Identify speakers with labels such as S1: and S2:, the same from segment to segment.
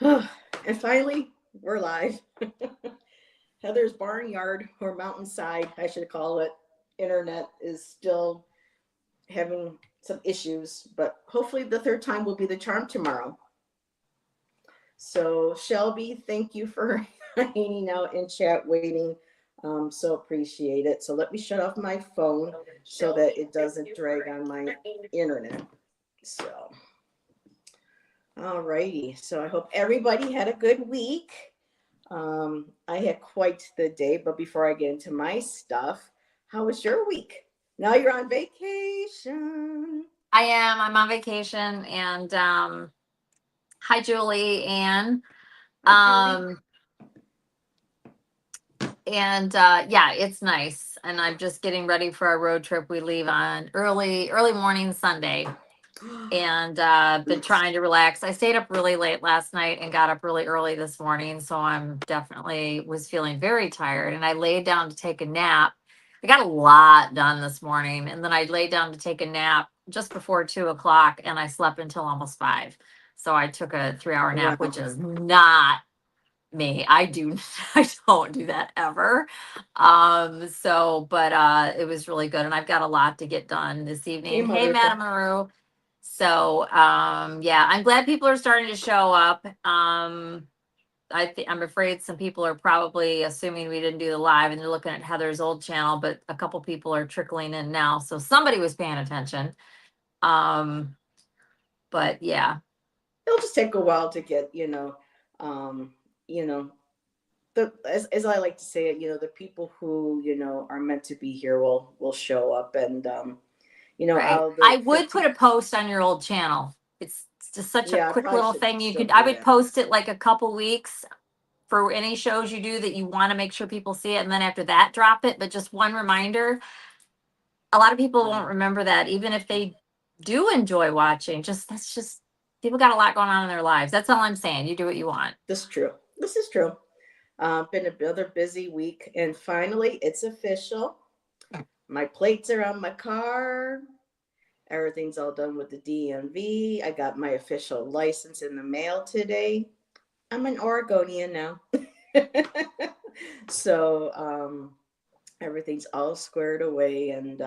S1: And finally, we're live. Heather's barnyard or mountainside, I should call it, internet is still having some issues, but hopefully the third time will be the charm tomorrow. So, Shelby, thank you for hanging out in chat waiting. So appreciate it. So let me shut off my phone so that it doesn't drag on my internet. So, all righty. So I hope everybody had a good week. I had quite the day, but before I get into my stuff, how was your week? Now you're on vacation.
S2: I am. I'm on vacation, and hi, Julie, Ann.
S1: Hi, Julie.
S2: Um, and yeah, it's nice. And I'm just getting ready for our road trip. We leave on early morning Sunday, and been
S1: Nice.
S2: trying to relax. I stayed up really late last night and got up really early this morning, so I'm definitely was feeling very tired. And I laid down to take a nap. I got a lot done this morning, and then I laid down to take a nap just before 2 o'clock, and I slept until almost 5. So I took a 3 hour nap, which
S1: Wow.
S2: is not me. I do I don't do that ever. But it was really good, and I've got a lot to get done this
S1: Hey,
S2: evening. Hey,
S1: Marissa.
S2: Madam Maru. So yeah, I'm glad people are starting to show up. I'm afraid some people are probably assuming we didn't do the live and they're looking at Heather's old channel, but a couple people are trickling in now. So somebody was paying attention. Um, but yeah.
S1: It'll just take a while to get, um, you know, as I like to say it, the people who, are meant to be here will show up and
S2: Right.
S1: out of the
S2: I would put
S1: 50.
S2: a post on your old channel. It's just such a
S1: Yeah, I
S2: quick
S1: probably
S2: little
S1: should
S2: thing you
S1: still
S2: could I
S1: do
S2: would
S1: that.
S2: post it like a couple weeks for any shows you do that you want to make sure people see it, and then after that drop it, but just one reminder. A lot of people
S1: Yeah,
S2: won't remember that even if they do enjoy watching. Just that's just people got a lot going on in their lives. That's all I'm saying. You do what you want.
S1: this is true. This is true. Been another busy week, and finally, it's official. My plates are on my car. Everything's all done with the DMV. I got my official license in the mail today. I'm an Oregonian now. So everything's all squared away, and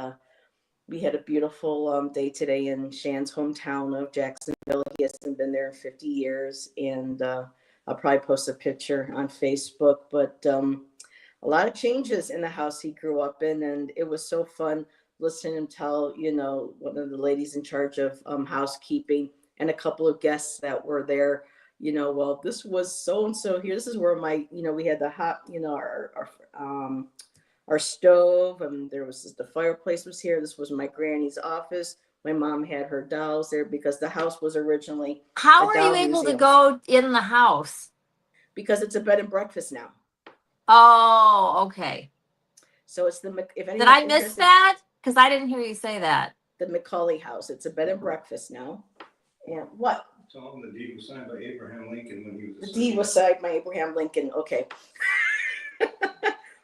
S1: we had a beautiful day today in Shan's hometown of Jacksonville. He hasn't been there in 50 years, and I'll probably post a picture on Facebook. But a lot of changes in the house he grew up in, and it was so fun listening to him tell, one of the ladies in charge of housekeeping and a couple of guests that were there. Well, this was so and so here. This is where we had the hot, our stove, and there was the fireplace was here. This was my granny's office. My mom had her dolls there because the house was originally a
S2: How are you
S1: doll
S2: able to
S1: museum.
S2: go in the house?
S1: Because it's a bed and breakfast now.
S2: Oh, okay.
S1: So it's if
S2: Did
S1: anyone's
S2: I miss
S1: interested,
S2: that? Because I didn't hear you say that.
S1: the McCauley House. It's a bed and breakfast now. And what?
S3: Tell him the deed was signed by Abraham Lincoln when he was
S1: The
S3: a
S1: deed
S3: citizen.
S1: was signed by Abraham Lincoln. Okay.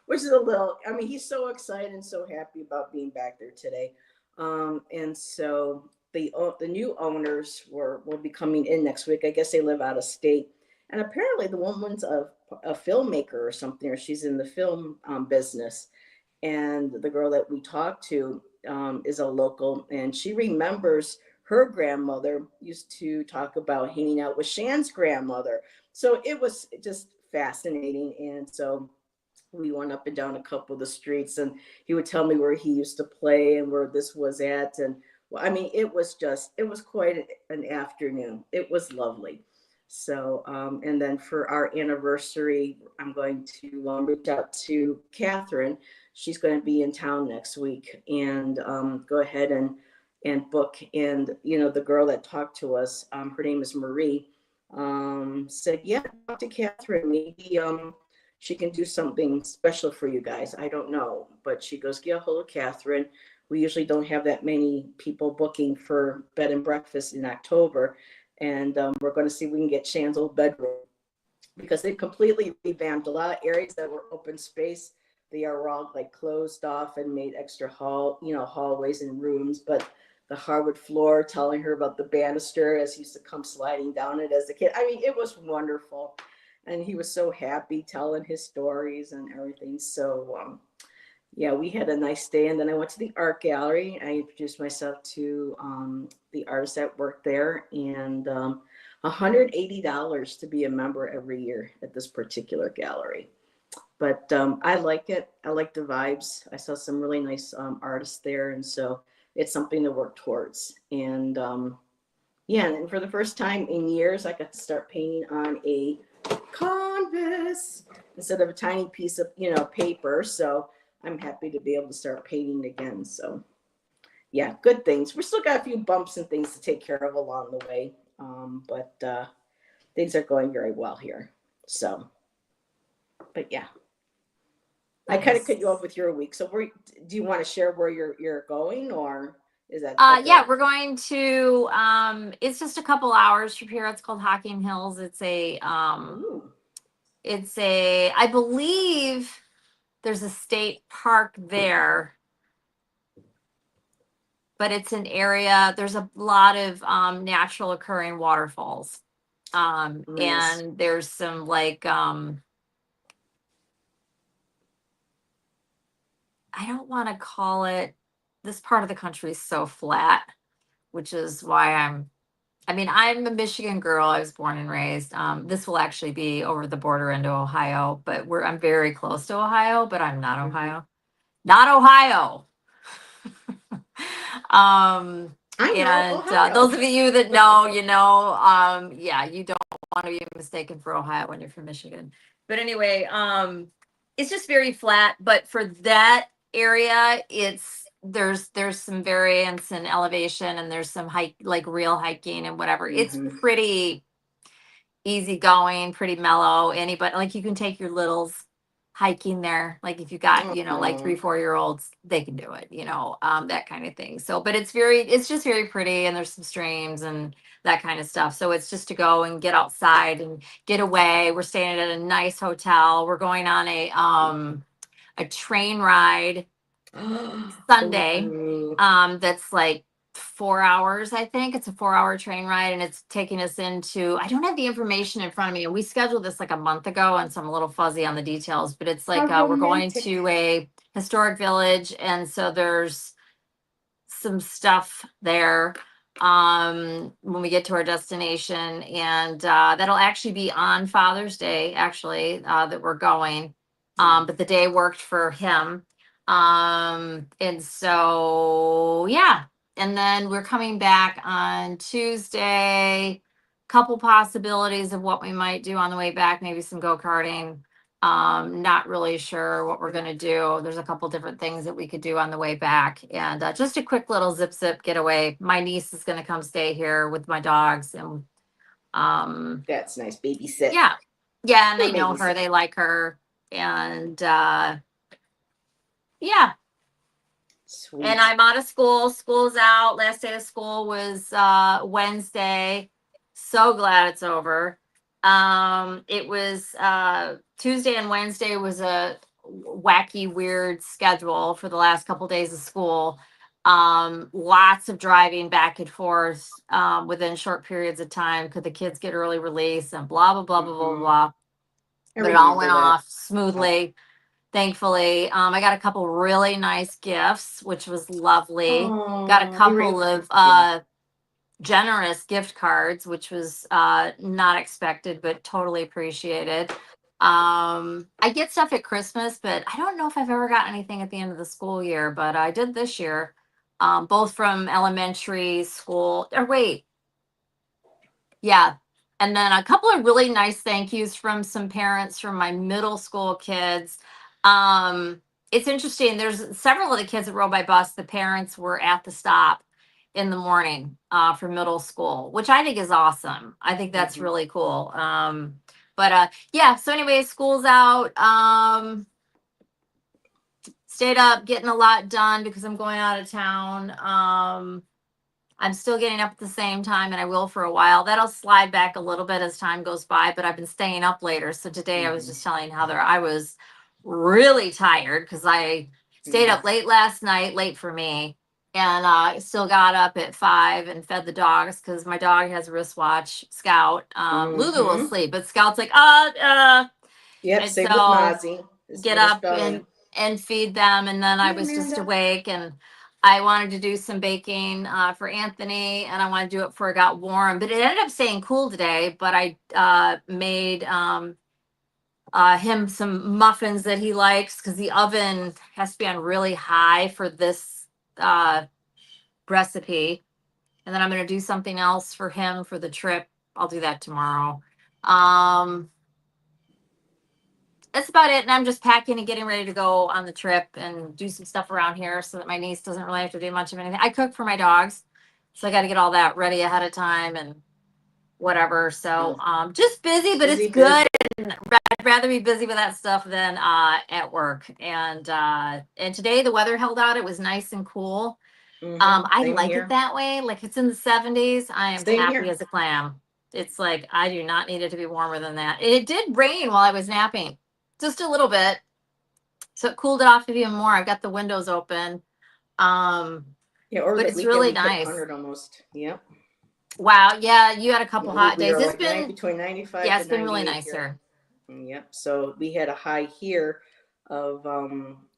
S1: Which is a little, I mean, he's so excited and so happy about being back there today. And so the new owners will be coming in next week. I guess they live out of state. And apparently the woman's a filmmaker or something, or she's in the film business. And the girl that we talked to is a local, and she remembers her grandmother used to talk about hanging out with Shan's grandmother. So it was just fascinating. And so we went up and down a couple of the streets, and he would tell me where he used to play and where this was at. And well, I mean, it was quite an afternoon. It was lovely. So and then for our anniversary, I'm going to reach out to Catherine. She's going to be in town next week, and go ahead and book. And the girl that talked to us, her name is Marie, said, yeah, talk to Catherine. Maybe she can do something special for you guys. I don't know. But she goes, get a hold of Catherine. We usually don't have that many people booking for bed and breakfast in October. And we're going to see if we can get Shan's old bedroom, because they completely revamped a lot of areas that were open space. They are all like closed off and made extra hallways and rooms. But the hardwood floor, telling her about the banister as he used to come sliding down it as a kid. I mean, it was wonderful. And he was so happy telling his stories and everything. So, yeah, we had a nice day. And then I went to the art gallery. I introduced myself to the artists that worked there. And $180 to be a member every year at this particular gallery. But I like it. I like the vibes. I saw some really nice artists there. And so it's something to work towards. And yeah, and for the first time in years, I got to start painting on a canvas instead of a tiny piece of, paper. So I'm happy to be able to start painting again. So yeah, good things. We still got a few bumps and things to take care of along the way. But things are going very well here. So, but yeah. I kind of cut you off with your week. So do you want to share where you're going, or is that?
S2: Yeah, we're going to, it's just a couple hours from here. It's called Hocking Hills. It's I believe there's a state park there, but it's an area, there's a lot of natural occurring waterfalls.
S1: Nice.
S2: And there's some like, I don't want to call it, this part of the country is so flat, which is why I'm a Michigan girl. I was born and raised. This will actually be over the border into Ohio, but I'm very close to Ohio, but I'm not Ohio. Not Ohio.
S1: I know,
S2: and
S1: Ohio.
S2: those of you that know, yeah, you don't want to be mistaken for Ohio when you're from Michigan. But anyway, it's just very flat. But for that area, there's some variance in elevation, and there's some real hiking and whatever. It's pretty easy going, pretty mellow. Anybody, you can take your littles hiking there. Like if you got, 3-4-year-olds, they can do it, that kind of thing. So, but it's just very pretty, and there's some streams and that kind of stuff. So it's just to go and get outside and get away. We're staying at a nice hotel. We're going on a train ride Sunday. That's like 4 hours, I think. It's a 4-hour train ride, and it's taking us into, I don't have the information in front of me, and we scheduled this like a month ago, and so I'm a little fuzzy on the details, but it's like we're going to a historic village, and so there's some stuff there when we get to our destination, and that'll actually be on Father's Day, actually, that we're going. But the day worked for him. And so, yeah. And then we're coming back on Tuesday. Couple possibilities of what we might do on the way back, maybe some go-karting. Not really sure what we're going to do. There's a couple different things that we could do on the way back, and just a quick little zip getaway. My niece is going to come stay here with my dogs, and
S1: that's nice. Babysit.
S2: Yeah. And they know her, they like her, and yeah.
S1: Sweet.
S2: And I'm out of school. School's out. Last day of school was Wednesday. So glad it's over. It was Tuesday and Wednesday was a wacky, weird schedule for the last couple days of school. Lots of driving back and forth within short periods of time. Could the kids get early release and blah, blah, blah, blah, blah, blah. But it all went off smoothly. Thankfully, I got a couple really nice gifts, which was lovely. Got a couple of generous gift cards, which was not expected, but totally appreciated. I get stuff at Christmas, but I don't know if I've ever got anything at the end of the school year, but I did this year, both from elementary school, and then a couple of really nice thank yous from some parents from my middle school kids. It's interesting. There's several of the kids that rode by bus. The parents were at the stop in the morning for middle school, which I think is awesome. I think that's really cool. But yeah, so anyway, school's out. Stayed up getting a lot done because I'm going out of town. I'm still getting up at the same time, and I will for a while. That'll slide back a little bit as time goes by, but I've been staying up later. So today I was just telling Heather I was really tired because I stayed up late last night, late for me, and still got up at 5 and fed the dogs because my dog has a wristwatch. Scout, Lulu will
S1: Mhm.
S2: sleep, but Scout's like,
S1: Yep,
S2: and
S1: same with
S2: so
S1: Mozzie. His
S2: get
S1: little
S2: up
S1: spelling.
S2: and feed them. And then I
S1: Hey,
S2: was just
S1: Amanda.
S2: awake and I wanted to do some baking for Anthony, and I wanted to do it before it got warm. But it ended up staying cool today. But I made him some muffins that he likes because the oven has to be on really high for this uh, recipe. And then I'm going to do something else for him for the trip. I'll do that tomorrow. That's about it. And I'm just packing and getting ready to go on the trip and do some stuff around here so that my niece doesn't really have to do much of anything. I cook for my dogs, so I got to get all that ready ahead of time and whatever. So just busy, but it's
S1: Busy,
S2: good.
S1: busy.
S2: I'd rather be busy with that stuff than at work. And today the weather held out. It was nice and cool. I
S1: Same
S2: like it
S1: here.
S2: that way. Like it's in the 70s. I am
S1: Same
S2: happy
S1: here.
S2: as a clam. It's like I do not need it to be warmer than that. It did rain while I was napping, just a little bit, so it cooled it off even more. I've got the windows open.
S1: Yeah, over
S2: But
S1: the
S2: it's
S1: weekend
S2: really
S1: we hit
S2: nice.
S1: 100 almost. Yep.
S2: Wow. Yeah, you had a couple
S1: We,
S2: hot
S1: we
S2: days.
S1: are
S2: It's
S1: like
S2: been,
S1: between 95
S2: yeah,
S1: to
S2: it's been really
S1: 98
S2: nice
S1: here.
S2: here.
S1: Yep. So we had a high here of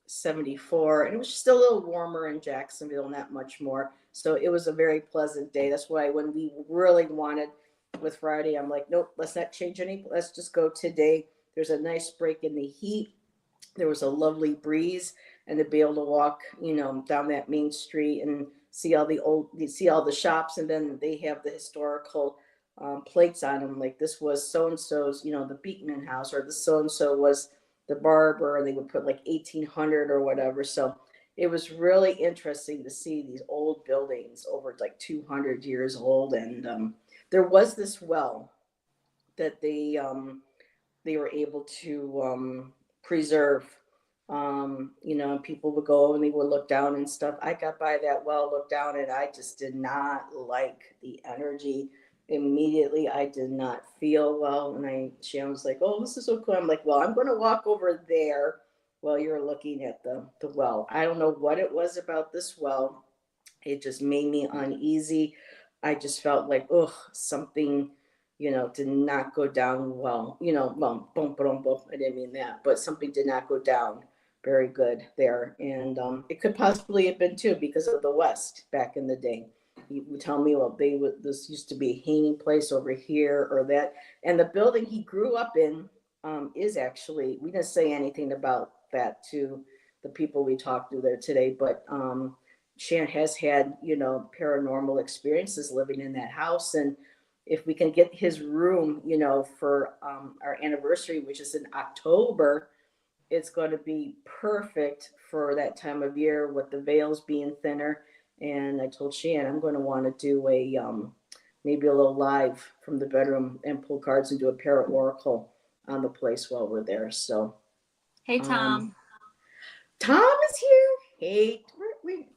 S1: 74, and it was still a little warmer in Jacksonville, not much more. So it was a very pleasant day. That's why when we really wanted with Friday, I'm like, nope, let's not change any. Let's just go today. There's a nice break in the heat. There was a lovely breeze, and to be able to walk, down that main street and see all the shops, and then they have the historical plates on them, like this was so and so's, the Beekman house, or this so and so was the barber, and they would put like 1800 or whatever. So it was really interesting to see these old buildings over like 200 years old, and there was this well that they were able to preserve. And people would go and they would look down and stuff. I got by that well, looked down, and I just did not like the energy. Immediately, I did not feel well, and Shannon was like, "Oh, this is so cool." I'm like, "Well, I'm going to walk over there while you're looking at the well." I don't know what it was about this well. It just made me uneasy. I just felt like, ugh, something, did not go down well. Well, boom, boom, boom. I didn't mean that, but something did not go down very good there. And it could possibly have been too because of the West back in the day. You would tell me, well, this used to be a hanging place over here or that. And the building he grew up in is actually, we didn't say anything about that to the people we talked to there today, but Shan has had, paranormal experiences living in that house. And if we can get his room, for our anniversary, which is in October, it's going to be perfect for that time of year with the veils being thinner. And I told Shan I'm going to want to do a maybe a little live from the bedroom and pull cards and do a parrot oracle on the place while we're there. So
S2: Hey,
S1: um,
S2: Tom.
S1: Tom is here. Hey,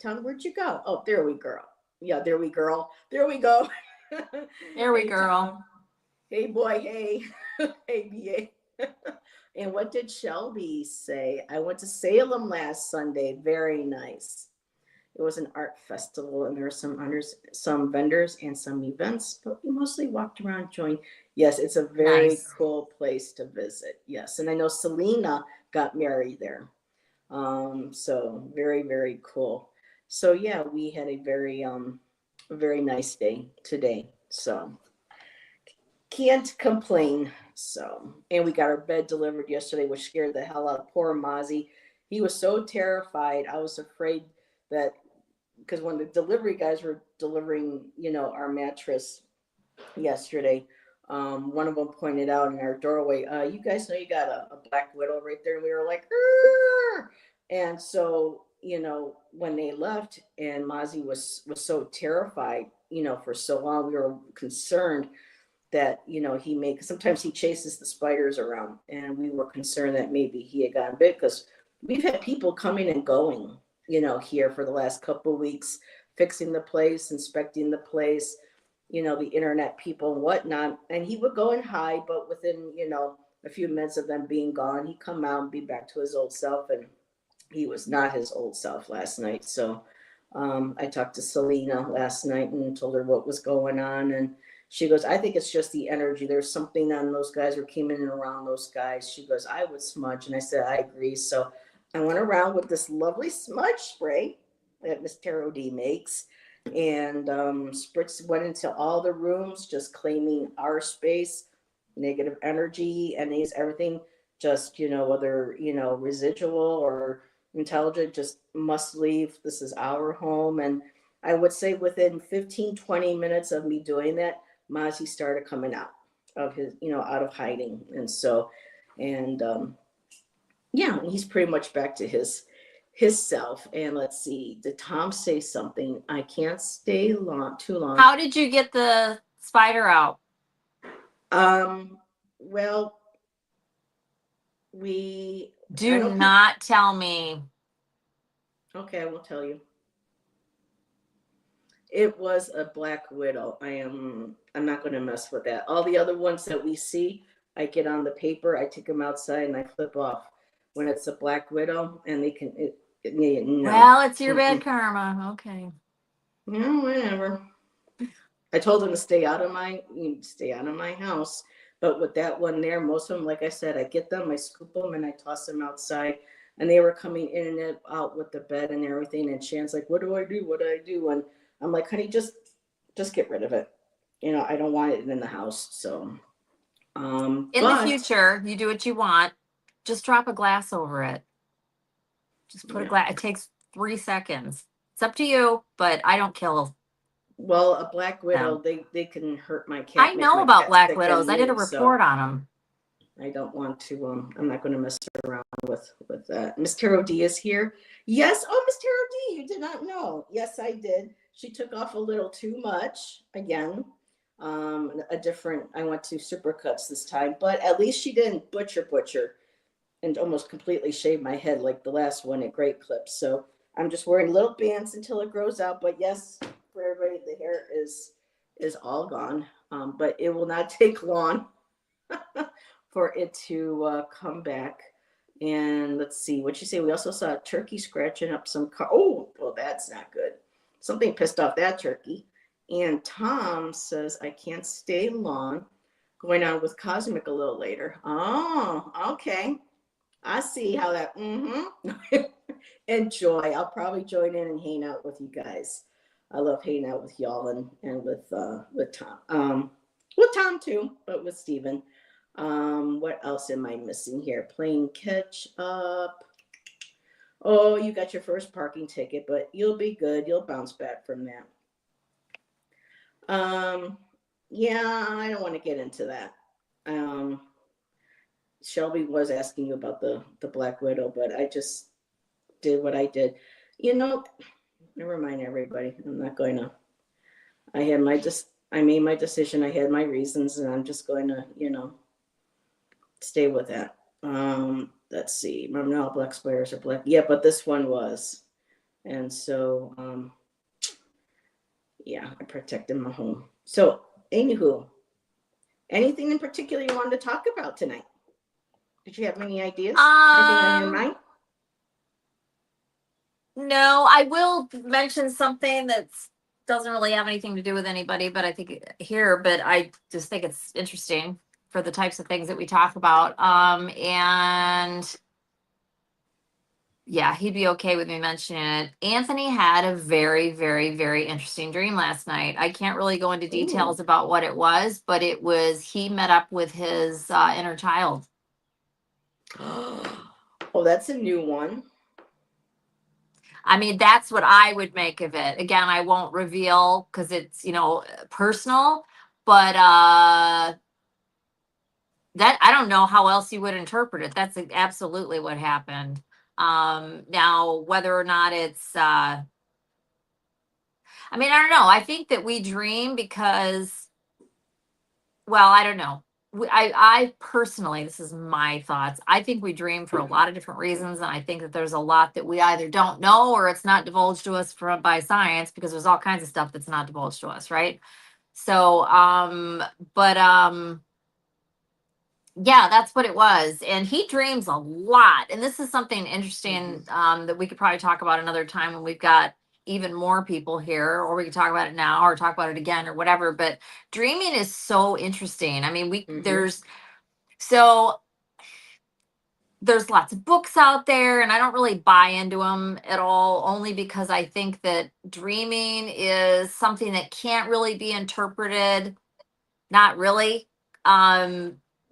S1: Tom, where'd you go? Oh, there we go. Yeah, there we girl. There we go.
S2: There we
S1: Hey,
S2: go.
S1: Tom. Hey, boy. Hey, hey, BA. And what did Shelby say? I went to Salem last Sunday. Very nice. It was an art festival, and there were some vendors, and some events, but we mostly walked around enjoying. Yes, it's a very
S2: Nice.
S1: cool place to visit. Yes, and I know Selena got married there. So very, very cool. So yeah, we had a very nice day today. So can't complain. So, and we got our bed delivered yesterday, which scared the hell out of poor Mozzie. He was so terrified. I was afraid that because when the delivery guys were delivering, our mattress yesterday, one of them pointed out in our doorway, you guys know you got a black widow right there. And we were like, "Arr!" And so, when they left and Mozzie was so terrified, for so long, we were concerned that, sometimes he chases the spiders around, and we were concerned that maybe he had gotten bit because we've had people coming and going, here for the last couple of weeks, fixing the place, inspecting the place, the internet people and whatnot. And he would go and hide, but within, a few minutes of them being gone, he'd come out and be back to his old self. And he was not his old self last night. So I talked to Selena last night and told her what was going on, and she goes, I think it's just the energy. There's something on those guys or came in and around those guys. She goes, I would smudge. And I said, I agree. So I went around with this lovely smudge spray that Miss Taro D makes and spritz went into all the rooms, just claiming our space, negative energy, and these everything, just, whether, residual or intelligent, just must leave. This is our home. And I would say within 15, 20 minutes of me doing that, Mozzie started coming out of his, out of hiding. And so, and yeah, he's pretty much back to his self. And let's see, did Tom say something? I can't stay too long.
S2: How did you get the spider out?
S1: Well, we
S2: do not tell me.
S1: Okay, I will tell you. It was a black widow. I'm not going to mess with that. All the other ones that we see, I get on the paper, I take them outside, and I flip off. When it's a black widow, and they can. No.
S2: Well, it's your bad karma. Okay.
S1: No, whatever. I told them to stay out of my house. But with that one there, most of them, like I said, I get them, I scoop them, and I toss them outside. And they were coming in and out with the bed and everything. And Shan's like, "What do I do? What do I do?" And I'm like, "Honey, just get rid of it. I don't want it in the house." So,
S2: in the future, you do what you want. Just drop a glass over it. Just put a glass. It takes 3 seconds. It's up to you, but I don't kill.
S1: Well, a black widow, they can hurt my cat.
S2: I know about black widows. I did a report on them.
S1: I don't want to. I'm not going to mess around with that. Miss Taro D is here. Yes. Oh, Miss Taro D, you did not know. Yes, I did. She took off a little too much again. I went to Supercuts this time, but at least she didn't butcher and almost completely shave my head like the last one at Great Clips. So I'm just wearing little bands until it grows out. But yes, for everybody, the hair is all gone. But it will not take long for it to come back. And let's see what you say. We also saw a turkey scratching up some car. Oh, well, that's not good. Something pissed off that turkey. And Tom says, I can't stay long. Going on with Cosmic a little later. Oh, okay. I see how that, Enjoy. I'll probably join in and hang out with you guys. I love hanging out with y'all and with Tom. With Tom too, but with Steven. What else am I missing here? Playing catch up. Oh, you got your first parking ticket, but you'll be good. You'll bounce back from that. Yeah, I don't want to get into that. Shelby was asking you about the Black Widow, but I just did what I did. Never mind, everybody. I'm not going to. I made my decision. I had my reasons, and I'm just going to, stay with that. Let's see. Remember, now black spiders are black. Yeah, but this one was, and so yeah, I protected my home. So, anywho, anything in particular you wanted to talk about tonight? Did you have any ideas? Anything on your mind?
S2: No, I will mention something that doesn't really have anything to do with anybody, but I think but I just think it's interesting for the types of things that we talk about. And yeah, he'd be okay with me mentioning it. Anthony had a very, very, very interesting dream last night. I can't really go into details about what it was, but he met up with his inner child.
S1: Oh, that's a new one.
S2: I mean, that's what I would make of it. Again, I won't reveal because it's, personal, but that I don't know how else you would interpret it. That's absolutely what happened. Now, whether or not it's, I don't know. I think that we dream because, well, I don't know. I personally, this is my thoughts. I think we dream for a lot of different reasons. And I think that there's a lot that we either don't know or it's not divulged to us by science, because there's all kinds of stuff that's not divulged to us. Right. So, yeah, that's what it was. And he dreams a lot. And this is something interesting that we could probably talk about another time when we've got even more people here, or we can talk about it now or talk about it again or whatever. But dreaming is so interesting. I mean, so there's lots of books out there, and I don't really buy into them at all, only because I think that dreaming is something that can't really be interpreted, not really,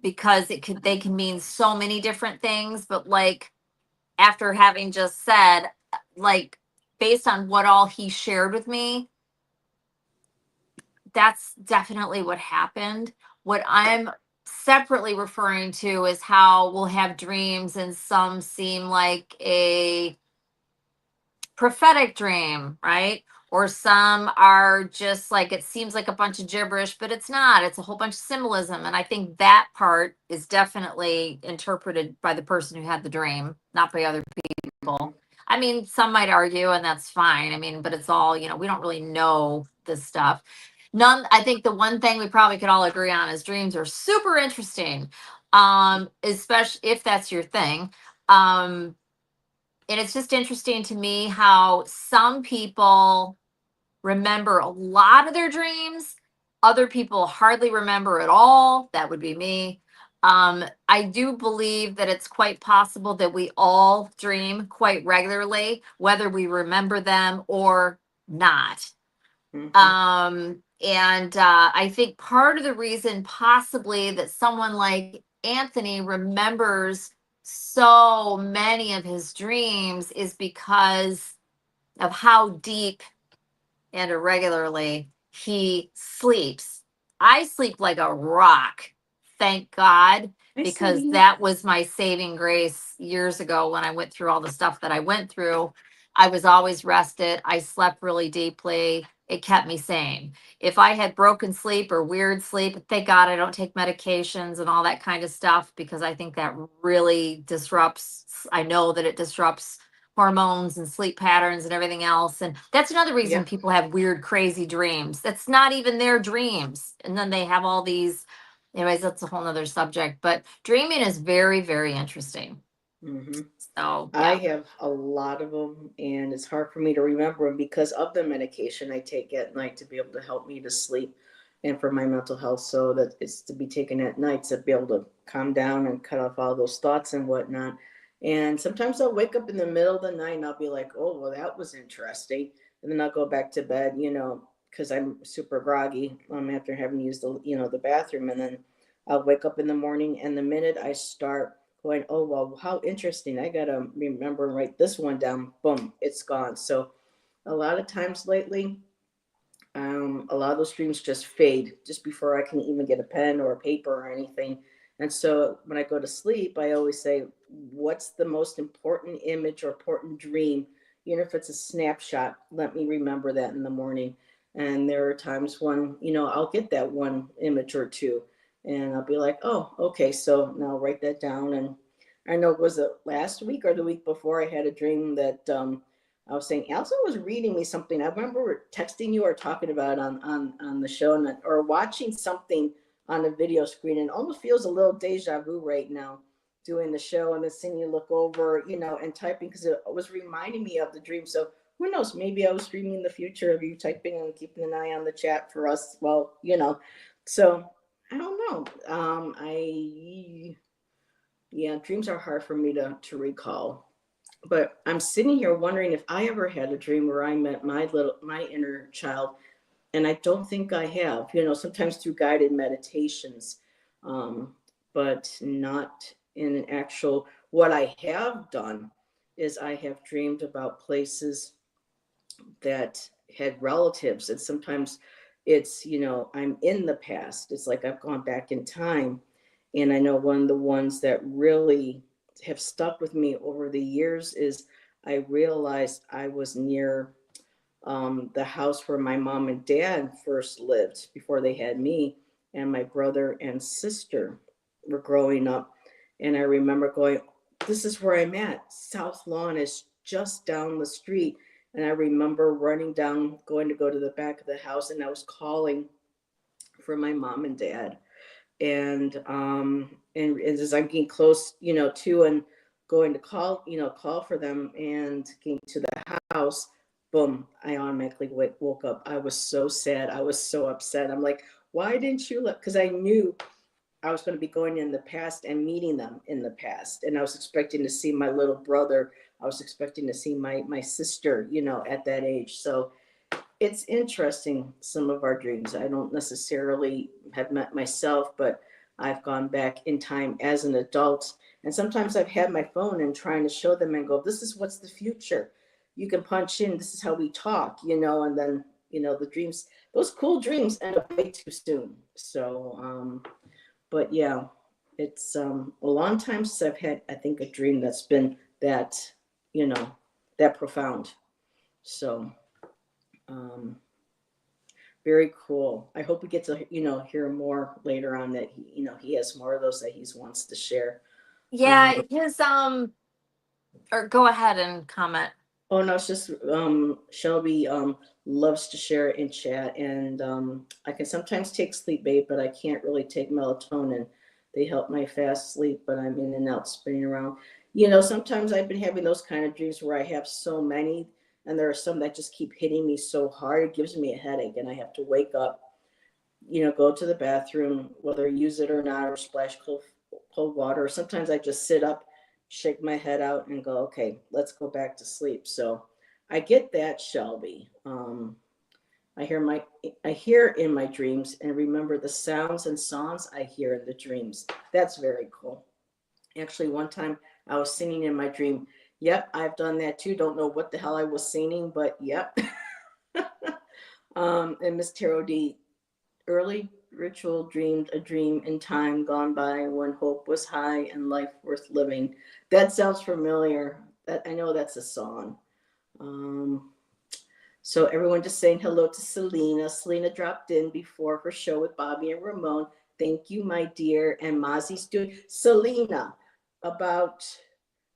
S2: because they can mean so many different things. But like, after having just said, like, based on what all he shared with me, that's definitely what happened. What I'm separately referring to is how we'll have dreams and some seem like a prophetic dream, right? Or some are just like, it seems like a bunch of gibberish, but it's not. It's a whole bunch of symbolism. And I think that part is definitely interpreted by the person who had the dream, not by other people. I mean, some might argue, and that's fine. I mean, but it's all, we don't really know this stuff. I think the one thing we probably could all agree on is dreams are super interesting. Especially if that's your thing. And it's just interesting to me how some people remember a lot of their dreams. Other people hardly remember at all. That would be me. I do believe that it's quite possible that we all dream quite regularly, whether we remember them or not. And I think part of the reason possibly that someone like Anthony remembers so many of his dreams is because of how deep and irregularly he sleeps. I sleep like a rock, thank God, because that was my saving grace years ago when I went through all the stuff that I went through. I was always rested. I slept really deeply. It kept me sane. If I had broken sleep or weird sleep, thank God I don't take medications and all that kind of stuff, because I think that really disrupts, I know that it disrupts hormones and sleep patterns and everything else. And that's another reason people have weird, crazy dreams. That's not even their dreams. And then they have all these, anyways, that's a whole nother subject. But dreaming is very, very interesting. So
S1: I have a lot of them, and it's hard for me to remember them because of the medication I take at night to be able to help me to sleep and for my mental health. So that it's to be taken at night to be able to calm down and cut off all those thoughts and whatnot. And sometimes I'll wake up in the middle of the night and I'll be like, oh, well, that was interesting. And then I'll go back to bed, because I'm super groggy after having used the bathroom. And then I'll wake up in the morning, and the minute I start going, oh, well, how interesting. I got to remember and write this one down. Boom, it's gone. So a lot of times lately, a lot of those dreams just fade just before I can even get a pen or a paper or anything. And so when I go to sleep, I always say, what's the most important image or important dream? Even if it's a snapshot, let me remember that in the morning. And there are times when, I'll get that one image or two, and I'll be like, oh, okay, so now I'll write that down. And I know, was it last week or the week before, I had a dream that I was saying, Allyson was reading me something. I remember texting you or talking about it on the show, or watching something on the video screen, and it almost feels a little deja vu right now doing the show and then seeing you look over, and typing, because it was reminding me of the dream. So who knows, maybe I was dreaming the future of you typing and keeping an eye on the chat for us. Well, so I don't know. Dreams are hard for me to recall. But I'm sitting here wondering if I ever had a dream where I met my inner child, and I don't think I have. Sometimes through guided meditations, but not in an actual. What I have done is I have dreamed about places that had relatives, and sometimes it's I'm in the past. It's like I've gone back in time, and I know one of the ones that really have stuck with me over the years is I realized I was near the house where my mom and dad first lived before they had me, and my brother and sister were growing up. And I remember going, this is where I'm at. South Lawn is just down the street. And I remember running down, going to go to the back of the house, and I was calling for my mom and dad. And as I'm getting close, to and going to call for them and getting to the house, boom, I automatically woke up. I was so sad. I was so upset. I'm like, why didn't you let? Because I knew I was going to be going in the past and meeting them in the past. And I was expecting to see my little brother. I was expecting to see my sister, at that age. So it's interesting, some of our dreams. I don't necessarily have met myself, but I've gone back in time as an adult. And sometimes I've had my phone and trying to show them and go, this is what's the future. You can punch in, this is how we talk, and then, the dreams, those cool dreams end up way too soon. So, but yeah, it's a long time since I've had, I think, a dream that's been that, that profound. So, um, very cool. I hope we get to, hear more later on that he has more of those that he wants to share.
S2: Yeah, his or go ahead and comment.
S1: Oh no, it's just Shelby loves to share in chat, and I can sometimes take sleep aid, but I can't really take melatonin. They help my fast sleep, but I'm in and out spinning around. Sometimes I've been having those kind of dreams where I have so many, and there are some that just keep hitting me so hard, it gives me a headache, and I have to wake up, go to the bathroom, whether I use it or not, or splash cold water. Sometimes I just sit up, shake my head out, and go, okay, let's go back to sleep. So I get that, Shelby. I hear in my dreams and remember the sounds and songs I hear in the dreams. That's very cool. Actually, one time I was singing in my dream. Yep, I've done that too. Don't know what the hell I was singing, but yep. And Miss Tarot D, early ritual dreamed a dream in time gone by when hope was high and life worth living. That sounds familiar. That I know that's a song. So everyone just saying hello to Selena. Selena dropped in before her show with Bobby and Ramon. Thank you, my dear. And Mozzie's doing Selena. About,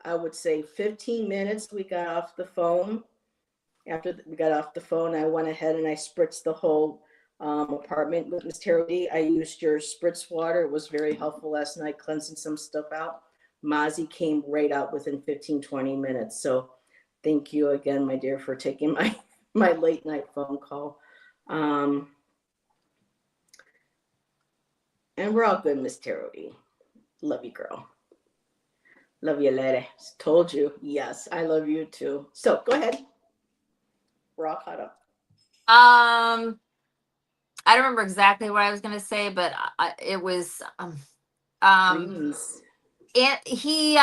S1: I would say, 15 minutes we got off the phone. After we got off the phone, I went ahead and I spritzed the whole apartment with Miss Tarot D. I used your spritz water. It was very helpful last night, cleansing some stuff out. Mozzie came right out within 15, 20 minutes. So thank you again, my dear, for taking my late night phone call. And we're all good, Miss Tarot D. Love you, girl. Love you, lady. Told you. Yes, I love you too. So go ahead. We're all caught up.
S2: I don't remember exactly what I was going to say, but it was,
S1: Dreams.
S2: and he,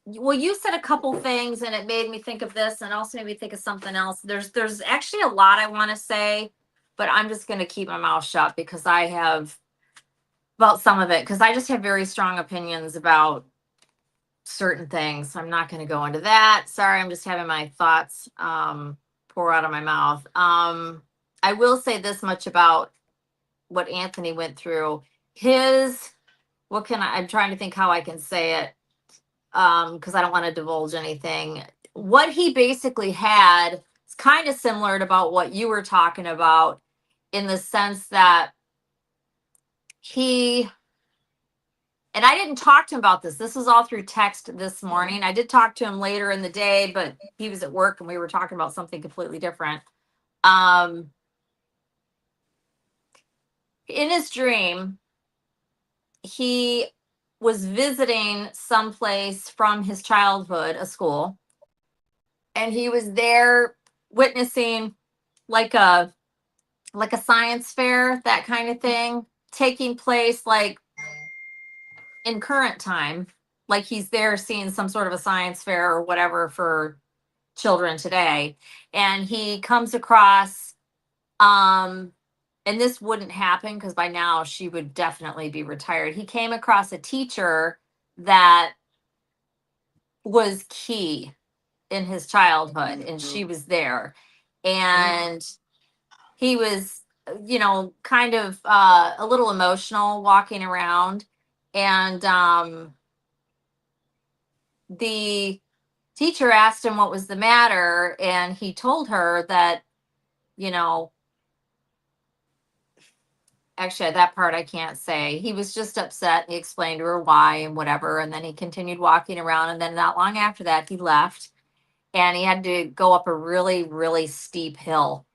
S2: well, you said a couple things and it made me think of this and also made me think of something else. There's actually a lot I want to say, but I'm just going to keep my mouth shut because I have about some of it, because I just have very strong opinions about certain things. I'm not going to go into that. Sorry, I'm just having my thoughts pour out of my mouth. I will say this much about what Anthony went through. I'm trying to think how I can say it, because I don't want to divulge anything. What he basically had is kind of similar to about what you were talking about, in the sense that and I didn't talk to him about this. This was all through text this morning. I did talk to him later in the day, but he was at work and we were talking about something completely different. In his dream, he was visiting someplace from his childhood, a school, and he was there witnessing like a science fair, that kind of thing, taking place like in current time, like he's there seeing some sort of a science fair or whatever for children today. And he comes across, and this wouldn't happen because by now she would definitely be retired. He came across a teacher that was key in his childhood, and she was there. And he was, kind of a little emotional walking around. And the teacher asked him what was the matter, and he told her that, actually that part I can't say. He was just upset, and he explained to her why and whatever, and then he continued walking around, and then not long after that he left. and he had to go up a really, really steep hill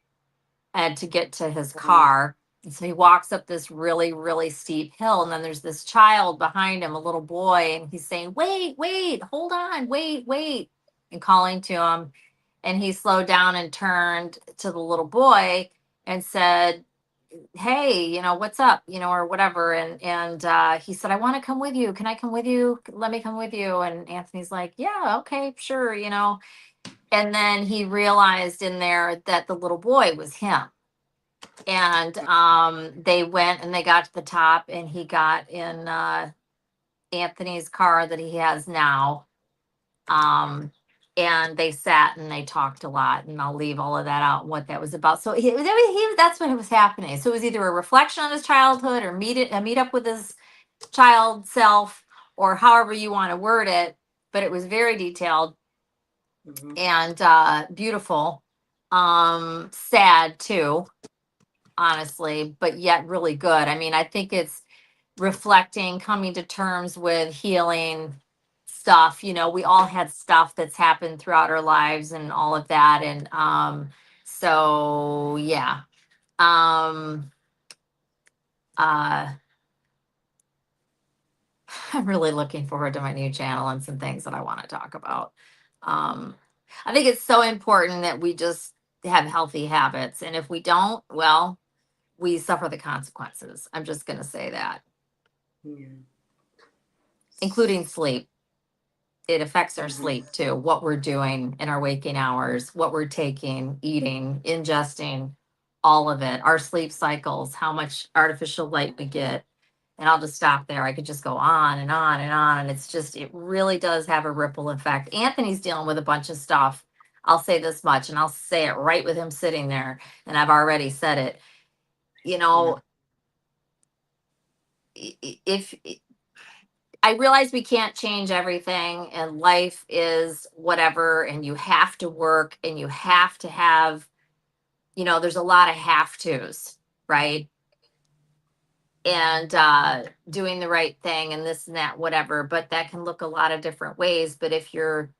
S2: to get to his car. And so he walks up this really, really steep hill, and then there's this child behind him, a little boy, and he's saying, "Wait, wait, hold on, wait, wait," and calling to him. And he slowed down and turned to the little boy and said, "Hey, what's up?" Or whatever. And he said, "I want to come with you. Can I come with you? Let me come with you." And Anthony's like, "Yeah, okay, sure." And then he realized in there that the little boy was him. And they went and they got to the top, and he got in Anthony's car that he has now. And they sat and they talked a lot, and I'll leave all of that out and what that was about. So that's when it was happening. So it was either a reflection on his childhood, or a meet up with his child self, or however you want to word it. But it was very detailed and beautiful, sad too, honestly, but yet really good. I mean, I think it's reflecting, coming to terms with healing stuff. We all had stuff that's happened throughout our lives and all of that. And so yeah. Uh I'm really looking forward to my new channel and some things that I want to talk about. I think it's so important that we just have healthy habits. And if we don't, well, we suffer the consequences. I'm just going to say that,
S1: Yeah.
S2: including sleep. It affects our sleep too, what we're doing in our waking hours, what we're taking, eating, ingesting, all of it, our sleep cycles, how much artificial light we get. And I'll just stop there. I could just go on and on and on. And it really does have a ripple effect. Anthony's dealing with a bunch of stuff. I'll say this much, and I'll say it right with him sitting there. And I've already said it. If I realize we can't change everything, and life is whatever, and you have to work, and you have to have, there's a lot of have tos, right? And doing the right thing and this and that, whatever, but that can look a lot of different ways. But if you're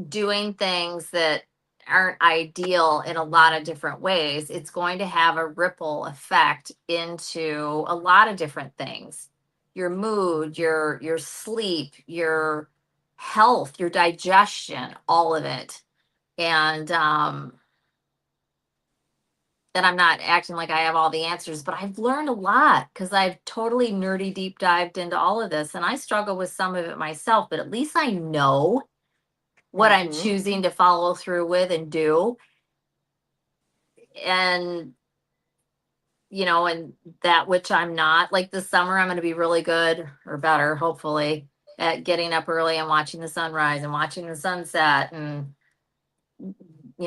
S2: doing things that aren't ideal in a lot of different ways, it's going to have a ripple effect into a lot of different things. Your mood, your sleep, your health, your digestion, all of it. And I'm not acting like I have all the answers, but I've learned a lot because I've totally nerdy deep dived into all of this, and I struggle with some of it myself, but at least I know what I'm choosing to follow through with and do. And and that which I'm not. Like this summer, I'm going to be really good, or better, hopefully, at getting up early and watching the sunrise and watching the sunset, and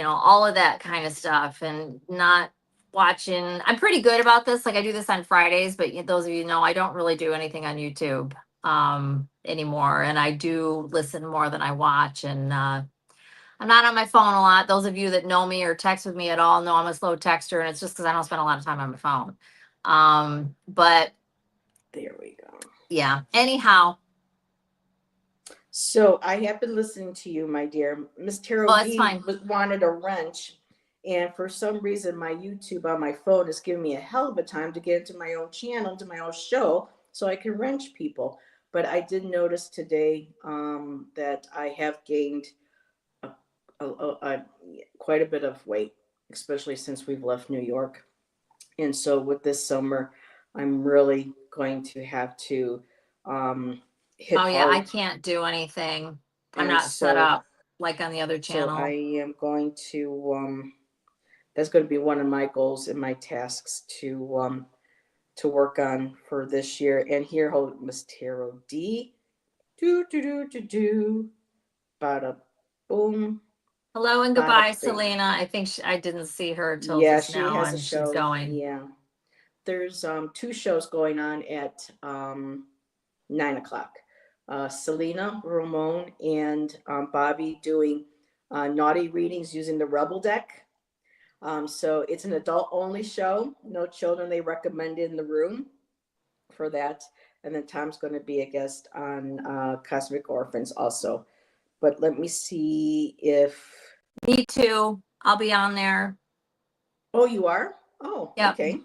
S2: all of that kind of stuff, and not watching. I'm pretty good about this. Like I do this on Fridays, but those of you know, I don't really do anything on YouTube anymore, and I do listen more than I watch. And I'm not on my phone a lot. Those of you that know me or text with me at all know I'm a slow texter, and it's just because I don't spend a lot of time on my phone. But
S1: There we go.
S2: yeah. Anyhow.
S1: So I have been listening to you, my dear. Miss Taro
S2: It's fine.
S1: wanted a wrench, and for some reason, my YouTube on my phone is giving me a hell of a time to get into my own channel, to my own show, so I can wrench people. But I did notice today that I have gained quite a bit of weight, especially since we've left New York. And so with this summer, I'm really going to have to hit
S2: Oh yeah,
S1: hard.
S2: I can't do anything. I'm not set up like on the other channel.
S1: So I am going to that's going to be one of my goals and my tasks to work on for this year. And here, hold Miss Taro D. Bada boom.
S2: Hello and goodbye, Selena. I think I didn't see her till just
S1: she
S2: now,
S1: has
S2: and
S1: a show.
S2: she's going.
S1: Yeah, there's 2 shows going on at 9:00. Selena Ramon and Bobby doing naughty readings using the Rebel deck. So it's an adult only show. No children they recommend in the room for that. And then Tom's going to be a guest on Cosmic Orphans also. but let me see if,
S2: Me too. I'll be on there.
S1: oh, you are? Oh,
S2: Yep.
S1: okay.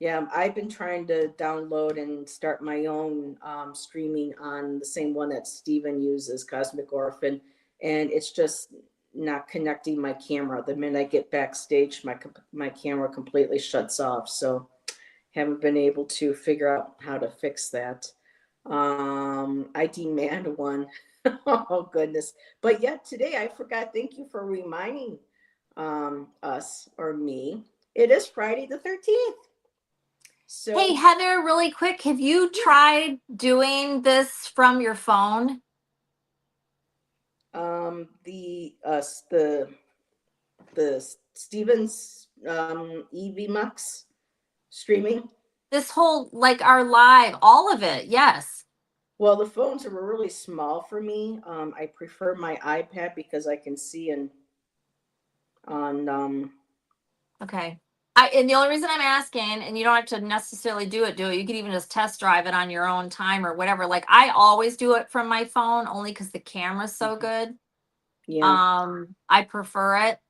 S1: Yeah, I've been trying to download and start my own streaming on the same one that Steven uses, Cosmic Orphan, and it's just not connecting my camera. The minute I get backstage, my camera completely shuts off. So haven't been able to figure out how to fix that. I demand one. Oh goodness! But yet today I forgot. Thank you for reminding us or me. It is Friday the 13th. So
S2: Hey, Heather, really quick, have you tried doing this from your phone?
S1: the Stevens EV Mux streaming.
S2: This whole, like our live, all of it, yes.
S1: Well, the phones are really small for me. I prefer my iPad because I can see on
S2: Okay. And the only reason I'm asking, and you don't have to necessarily do it. You can even just test drive it on your own time or whatever. Like I always do it from my phone only because the camera's so good.
S1: yeah.
S2: I prefer it.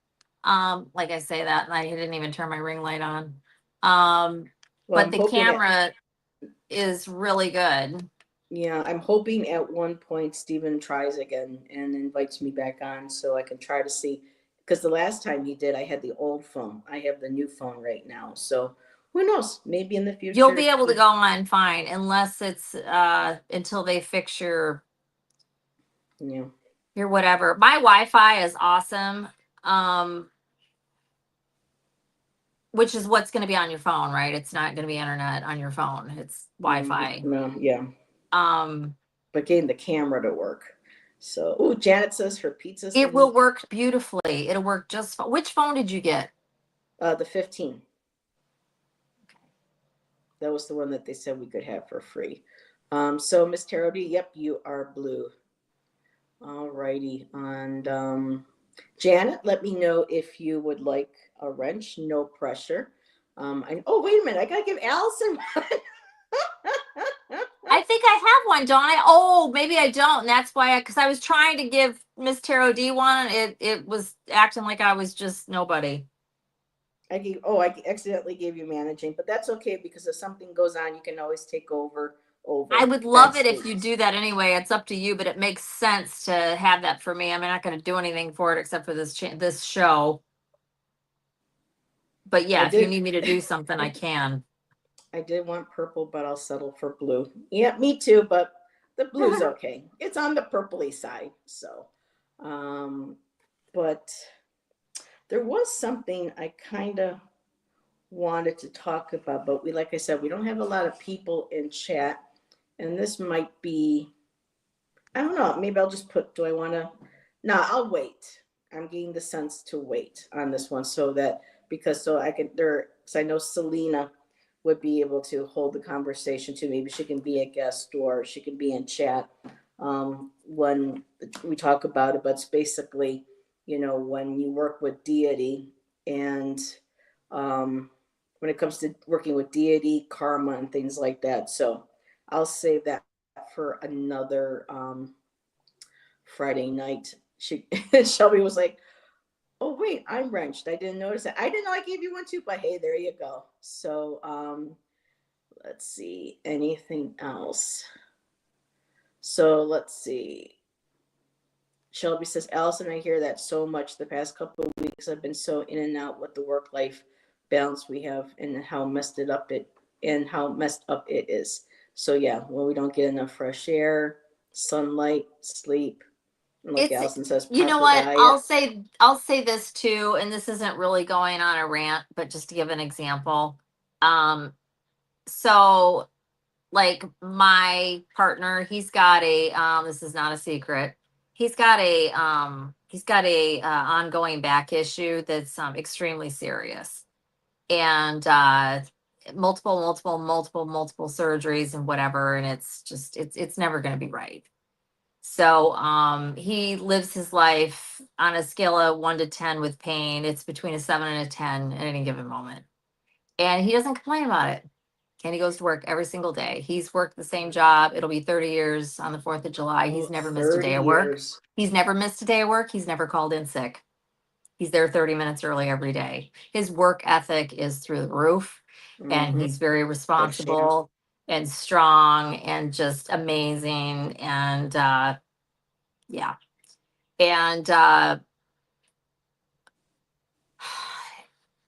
S2: Like I say that, and I didn't even turn my ring light on.
S1: Well,
S2: But
S1: I'm
S2: the
S1: hoping
S2: camera is really good.
S1: I'm hoping at one point Steven tries again and invites me back on so I can try to see. Because the last time he did, I had the old phone. I have the new phone right now. So who knows? Maybe in the future.
S2: You'll be able to go on fine unless it's until they fix
S1: Yeah.
S2: your whatever. My Wi-Fi is awesome. Which is what's going to be on your phone, right? It's not going to be internet on your phone. It's Wi-Fi.
S1: Yeah. But getting the camera to work. So, oh, Janet says her pizza's
S2: It will work beautifully. It'll work just fine. Which phone did you get?
S1: the 15. That was the one that they said we could have for free. So Miss Tarody, yep, you are blue. All righty. And Janet, let me know if you would like a wrench. No pressure. Oh, wait a minute. I gotta give Allyson one.
S2: I think I have one, don't I? Oh, maybe I don't. And that's why because I was trying to give Miss Tarot D one. It was acting like I was just nobody.
S1: I accidentally gave you managing, but that's okay because if something goes on, you can always take over.
S2: I would love it if
S1: backstage.
S2: you do that anyway. It's up to you, but it makes sense to have that for me. I'm not going to do anything for it except for this show. But yeah, if you need me to do something, I can.
S1: I did want purple, but I'll settle for blue. Yeah, me too, but the blue's okay. It's on the purpley side. So, but there was something I kind of wanted to talk about, but like I said, we don't have a lot of people in chat, and this might be, I don't know, maybe I'll just put, do I want to, no, I'll wait. I'm getting the sense to wait on this one because I can, because I know Selena would be able to hold the conversation too. Maybe she can be a guest or she can be in chat when we talk about it. But it's basically, when you work with deity and when it comes to working with deity, karma, and things like that. So I'll save that for another Friday night. Shelby was like, oh wait, I'm wrenched. I didn't notice it. I didn't know I gave you one too, but hey, there you go. So let's see, anything else? So let's see. Shelby says, Allyson, I hear that so much the past couple of weeks. I've been so in and out with the work-life balance we have and how messed up it is. So yeah, when we don't get enough fresh air, sunlight, sleep, and like Allyson says,
S2: you know
S1: proper
S2: what?
S1: diet.
S2: I'll say this too, and this isn't really going on a rant, but just to give an example. So like my partner, he's got this is not a secret. He's got a ongoing back issue that's extremely serious. And multiple surgeries and whatever, and it's never going to be right. So he lives his life on a scale of 1 to 10 with pain. It's between a 7 and a 10 at any given moment. And he doesn't complain about it. Kenny goes to work every single day. He's worked the same job. It'll be 30 years on the 4th of July. He's
S1: Oh,
S2: never missed a
S1: 30
S2: day of work.
S1: years.
S2: He's never missed a day of work. He's never called in sick. He's there 30 minutes early every day. His work ethic is through the roof, and
S1: Mhm.
S2: he's very responsible and strong and just amazing. And yeah. And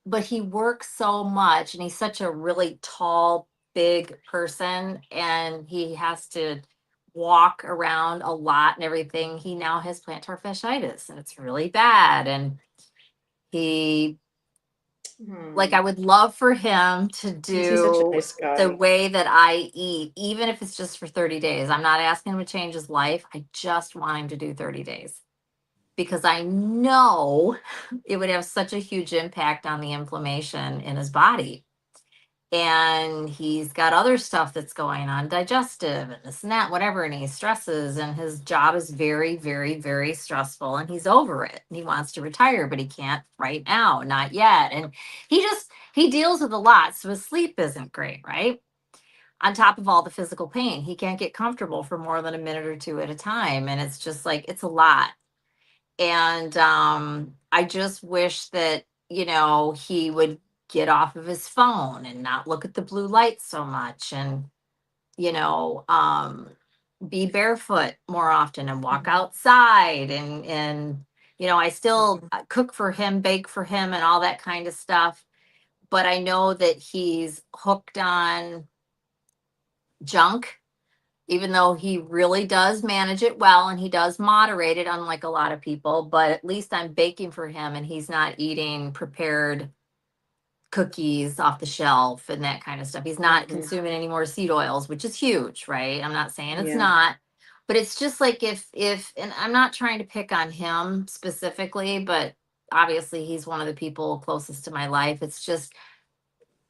S2: but he works so much, and he's such a really tall, big person, and he has to walk around a lot and everything. He now has plantar fasciitis, and it's really bad. And he, like, I would love for him to
S1: He's such a
S2: do
S1: nice guy.
S2: the way that I eat, even if it's just for 30 days. I'm not asking him to change his life. I just want him to do 30 days because I know it would have such a huge impact on the inflammation in his body. And he's got other stuff that's going on, digestive and this and that, whatever, and he stresses, and his job is very, very, very stressful, and he's over it, and he wants to retire, but he can't right now, not yet. And he deals with a lot, so his sleep isn't great, right? On top of all the physical pain, he can't get comfortable for more than a minute or two at a time, and it's just like, it's a lot. And I just wish that, he would get off of his phone and not look at the blue light so much, and you know um be barefoot more often and walk outside, and I still cook for him, bake for him, and all that kind of stuff. But I know that he's hooked on junk, even though he really does manage it well and he does moderate it, unlike a lot of people. But at least I'm baking for him, and he's not eating prepared cookies off the shelf and that kind of stuff. He's not consuming any more seed oils, which is huge, right? I'm not saying it's
S1: Yeah.
S2: not, but it's just like, if and I'm not trying to pick on him specifically, but obviously he's one of the people closest to my life. It's just,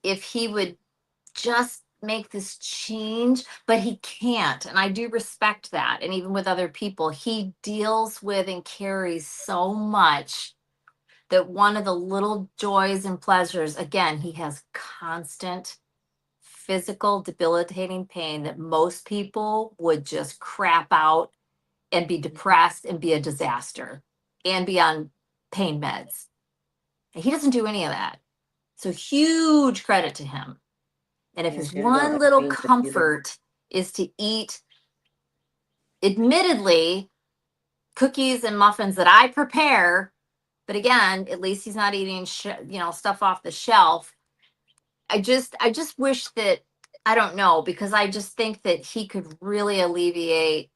S2: if he would just make this change, but he can't. And I do respect that. And even with other people, he deals with and carries so much that one of the little joys and pleasures, again, he has constant physical debilitating pain that most people would just crap out and be depressed and be a disaster and be on pain meds. And he doesn't do any of that. So huge credit to him. And if
S1: Yeah,
S2: his
S1: see, I don't
S2: one
S1: like
S2: little
S1: pain meds either.
S2: comfort is to eat, admittedly, cookies and muffins that I prepare, but again, at least he's not eating stuff off the shelf. I just wish that, I don't know, because I just think that he could really alleviate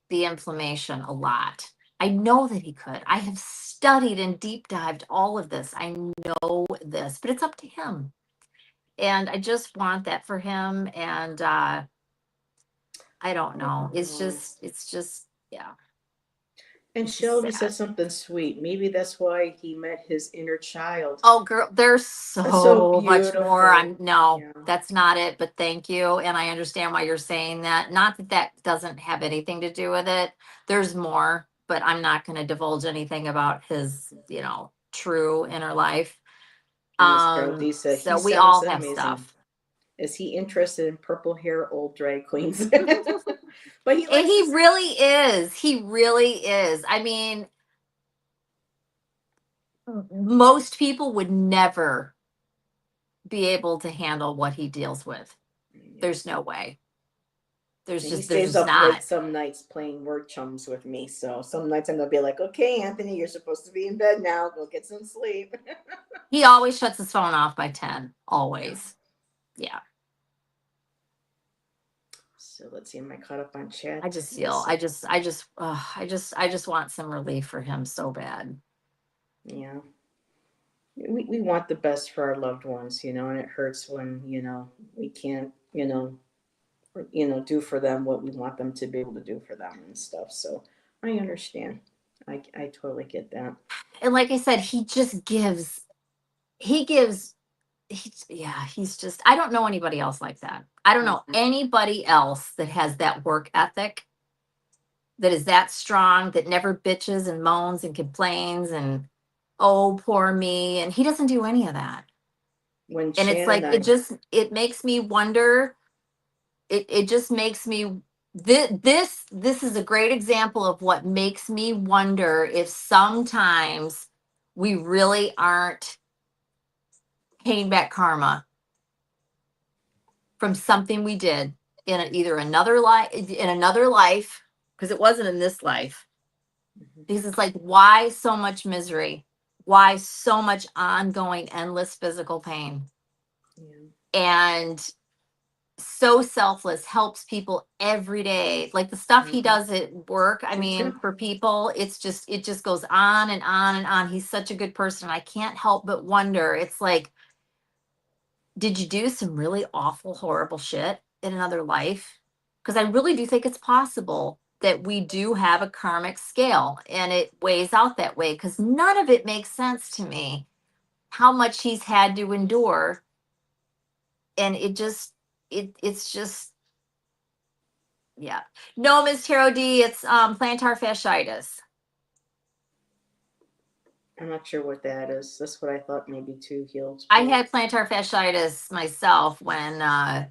S2: the inflammation a lot. I know that he could. I have studied and deep dived all of this. I know this, but it's up to him. And I just want that for him. And I don't know. It's just, yeah.
S1: And
S2: It's just
S1: Shelby said
S2: sad.
S1: something sweet. Maybe that's why he met his inner child.
S2: Oh, girl, there's
S1: That's so
S2: so much more.
S1: beautiful.
S2: No,
S1: Yeah.
S2: that's not it. But thank you. And I understand why you're saying that. Not that that doesn't have anything to do with it. There's more, but I'm not going to divulge anything about his, true inner life.
S1: And Miss Carol said, he
S2: So we
S1: sounds
S2: all have
S1: amazing.
S2: stuff.
S1: Is he interested in purple hair old drag queens? But he
S2: And
S1: likes
S2: he
S1: to-
S2: really is. He really is. I mean, most people would never be able to handle what he deals with. There's no way.
S1: And he
S2: There's
S1: stays
S2: just
S1: up late
S2: not.
S1: some nights playing word chums with me. So some nights I'm gonna be like, okay, Anthony, you're supposed to be in bed now. Go get some sleep.
S2: He always shuts his phone off by 10. Always. Yeah.
S1: So let's see, am I caught up on chat?
S2: I just feel, I just want some relief for him so bad.
S1: Yeah. We want the best for our loved ones, and it hurts when, we can't, do for them what we want them to be able to do for them and stuff. So I understand. I totally get that.
S2: And like I said, he gives, he's just, I don't know anybody else like that. I don't know anybody else that has that work ethic, that is that strong, that never bitches and moans and complains and, oh, poor me. And he doesn't do any of that.
S1: when
S2: And it's like,
S1: Shannon,
S2: it makes me wonder, it just makes me, this is a great example of what makes me wonder if sometimes we really aren't paying back karma from something we did in either another life, because it wasn't in this life. Because it's like, why so much misery? Why so much ongoing, endless physical pain?
S1: yeah.
S2: And so selfless, helps people every day. Like the stuff he does at work, I
S1: Me
S2: mean,
S1: too.
S2: for people, it just goes on and on and on. He's such a good person. I can't help but wonder. It's like, did you do some really awful, horrible shit in another life? Because I really do think it's possible that we do have a karmic scale and it weighs out that way, because none of it makes sense to me how much he's had to endure. And it's just, yeah. No, Ms. Tarot D, it's plantar fasciitis.
S1: I'm not sure what that is. That's what I thought maybe too. Healed.
S2: I had plantar fasciitis myself when I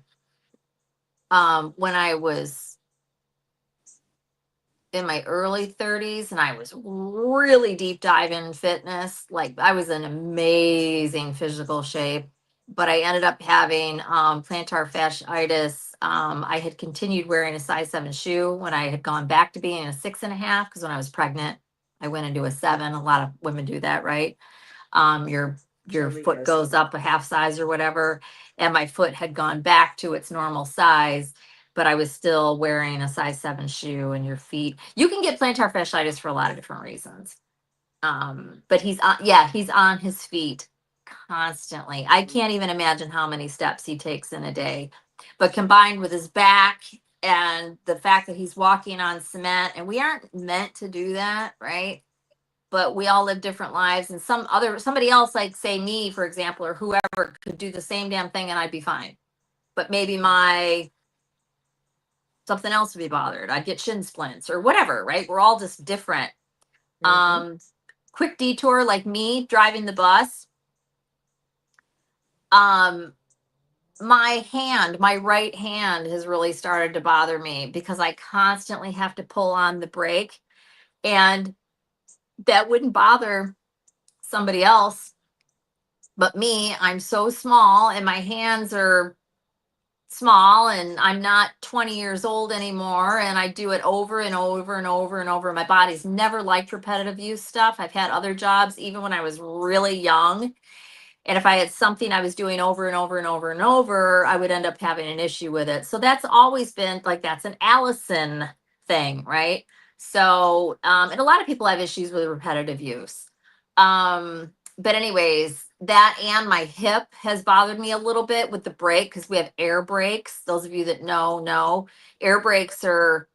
S2: was in my early 30s and I was really deep diving in fitness. Like I was in amazing physical shape, but I ended up having plantar fasciitis. I had continued wearing a size 7 shoe when I had gone back to being a 6.5, because when I was pregnant, I went into a 7. A lot of women do that, right? Your
S1: Charlie
S2: foot
S1: has
S2: goes
S1: them.
S2: up a half size or whatever, and my foot had gone back to its normal size, but I was still wearing a size 7 shoe. And your feet, you can get plantar fasciitis for a lot of different reasons. But he's on his feet constantly. I can't even imagine how many steps he takes in a day. But combined with his back and the fact that he's walking on cement, and we aren't meant to do that, right? But we all live different lives, and somebody else, like say me, for example, or whoever, could do the same damn thing and I'd be fine. But maybe my something else would be bothered. I'd get shin splints or whatever, right? We're all just different.
S1: Mhm.
S2: Quick detour, like me driving the bus. Um, my right hand has really started to bother me because I constantly have to pull on the brake, and that wouldn't bother somebody else. But me, I'm so small and my hands are small, and I'm not 20 years old anymore. And I do it over and over and over and over. My body's never liked repetitive use stuff. I've had other jobs even when I was really young. And if I had something I was doing over and over and over and over, I would end up having an issue with it. So that's always been like, that's an Allyson thing, right? So, and a lot of people have issues with repetitive use. But anyways, that and my hip has bothered me a little bit with the brake, because we have air brakes. Those of you that know, air brakes are,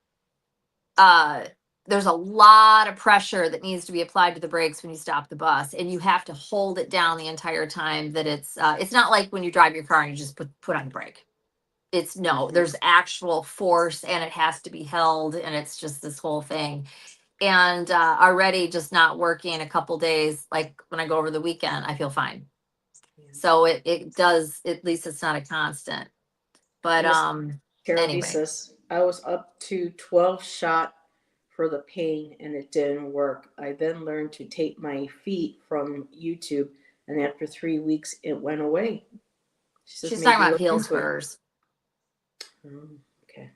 S2: uh, there's a lot of pressure that needs to be applied to the brakes when you stop the bus, and you have to hold it down the entire time that it's not like when you drive your car and you just put on the brake. It's no, there's actual force, and it has to be held, and it's just this whole thing. And already just not working a couple days, like when I go over the weekend, I feel fine. So it does, at least it's not a constant. But
S1: Miss Carol D
S2: anyway.
S1: says, I was up to 12 shot for the pain and it didn't work. I then learned to tape my feet from YouTube, and after 3 weeks it went away. She says
S2: She's talking
S1: maybe
S2: about
S1: look
S2: heel
S1: into it.
S2: spurs.
S1: Okay.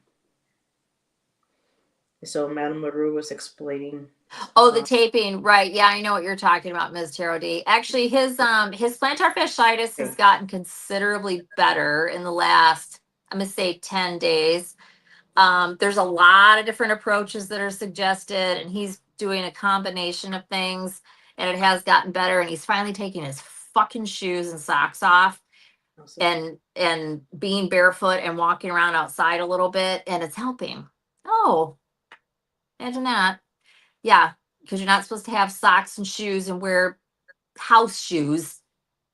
S1: So Madame LaRue was explaining.
S2: Oh, the taping, right? Yeah, I know what you're talking about, Ms. Tarot D. Actually, his plantar fasciitis has gotten considerably better in the last, I'm gonna say, 10 days. There's a lot of different approaches that are suggested, and he's doing a combination of things, and it has gotten better. And he's finally taking his fucking shoes and socks off, and being barefoot and walking around outside a little bit, and it's helping. Oh, imagine that. Yeah, because you're not supposed to have socks and shoes and wear house shoes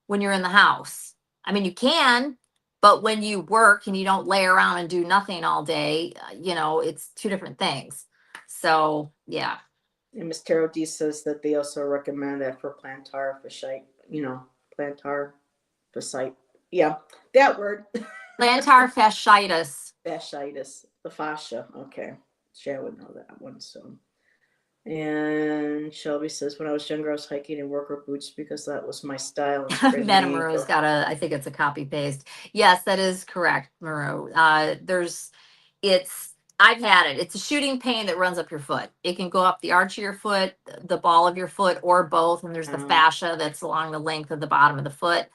S2: when you're in the house. I mean, you can, but when you work and you don't lay around and do nothing all day, it's two different things. So, yeah.
S1: And Miss Tarot D says that they also recommend that for plantar fasciitis, plantar fasciitis. Yeah, that word.
S2: Plantar fasciitis.
S1: Fasciitis, the fascia. Okay, Shay would know that one. So, and Shelby says, when I was younger, I was hiking in worker boots because that was my style. And sprained my
S2: Metamaru's
S1: ankle.
S2: got I think it's a copy paste. Yes, that is correct, Maru. I've had it. It's a shooting pain that runs up your foot. It can go up the arch of your foot, the ball of your foot, or both. And there's the fascia that's along the length of the bottom of the foot.